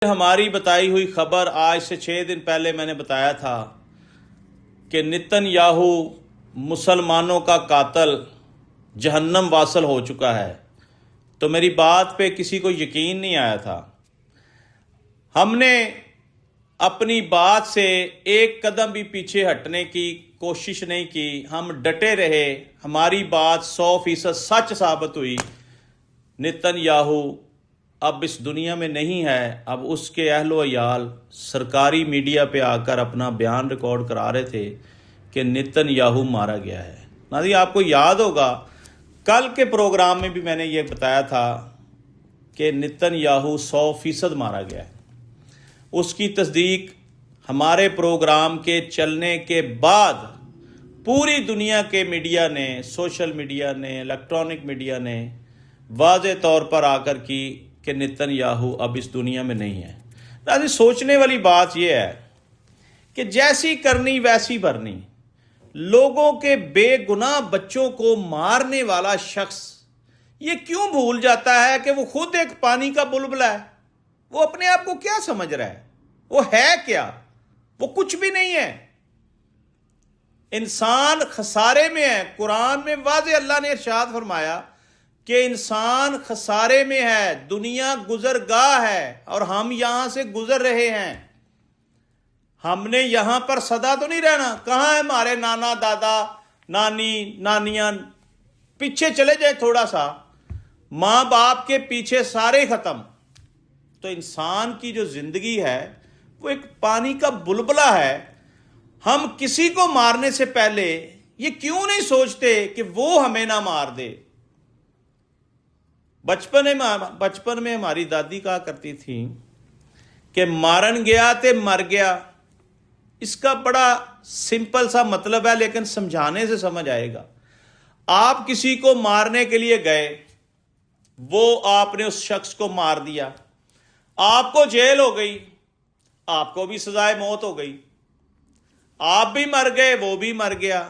ہماری بتائی ہوئی خبر آج سے 6 دن پہلے میں نے بتایا تھا کہ نتن یاہو مسلمانوں کا قاتل جہنم واصل ہو چکا ہے، تو میری بات پہ کسی کو یقین نہیں آیا تھا۔ ہم نے اپنی بات سے ایک قدم بھی پیچھے ہٹنے کی کوشش نہیں کی، ہم ڈٹے رہے، ہماری بات 100% سچ ثابت ہوئی۔ نتن یاہو اب اس دنیا میں نہیں ہے۔ اب اس کے اہل و عیال سرکاری میڈیا پہ آ کر اپنا بیان ریکارڈ کرا رہے تھے کہ نتن یاہو مارا گیا ہے۔ ناظرین، آپ کو یاد ہوگا کل کے پروگرام میں بھی میں نے یہ بتایا تھا کہ نتن یاہو 100% مارا گیا ہے۔ اس کی تصدیق ہمارے پروگرام کے چلنے کے بعد پوری دنیا کے میڈیا نے، سوشل میڈیا نے، الیکٹرانک میڈیا نے واضح طور پر آ کر کی کہ نتن یاہو اب اس دنیا میں نہیں ہے۔ ناظرین، سوچنے والی بات یہ ہے کہ جیسی کرنی ویسی بھرنی، لوگوں کے بے گناہ بچوں کو مارنے والا شخص یہ کیوں بھول جاتا ہے کہ وہ خود ایک پانی کا بلبلا ہے؟ وہ اپنے آپ کو کیا سمجھ رہا ہے؟ وہ ہے کیا؟ وہ کچھ بھی نہیں ہے۔ انسان خسارے میں ہے۔ قرآن میں واضح اللہ نے ارشاد فرمایا کہ انسان خسارے میں ہے، دنیا گزرگاہ ہے اور ہم یہاں سے گزر رہے ہیں۔ ہم نے یہاں پر سدا تو نہیں رہنا۔ کہاں ہے ہمارے نانا، دادا، نانی، نانیاں؟ پیچھے چلے جائے تھوڑا سا، ماں باپ کے پیچھے سارے ختم۔ تو انسان کی جو زندگی ہے وہ ایک پانی کا بلبلا ہے۔ ہم کسی کو مارنے سے پہلے یہ کیوں نہیں سوچتے کہ وہ ہمیں نہ مار دے؟ بچپن میں ہماری دادی کہا کرتی تھی کہ مارن گیا تے مر گیا۔ اس کا بڑا سمپل سا مطلب ہے، لیکن سمجھانے سے سمجھ آئے گا۔ آپ کسی کو مارنے کے لیے گئے، وہ آپ نے اس شخص کو مار دیا، آپ کو جیل ہو گئی، آپ کو بھی سزائے موت ہو گئی، آپ بھی مر گئے، وہ بھی مر گیا۔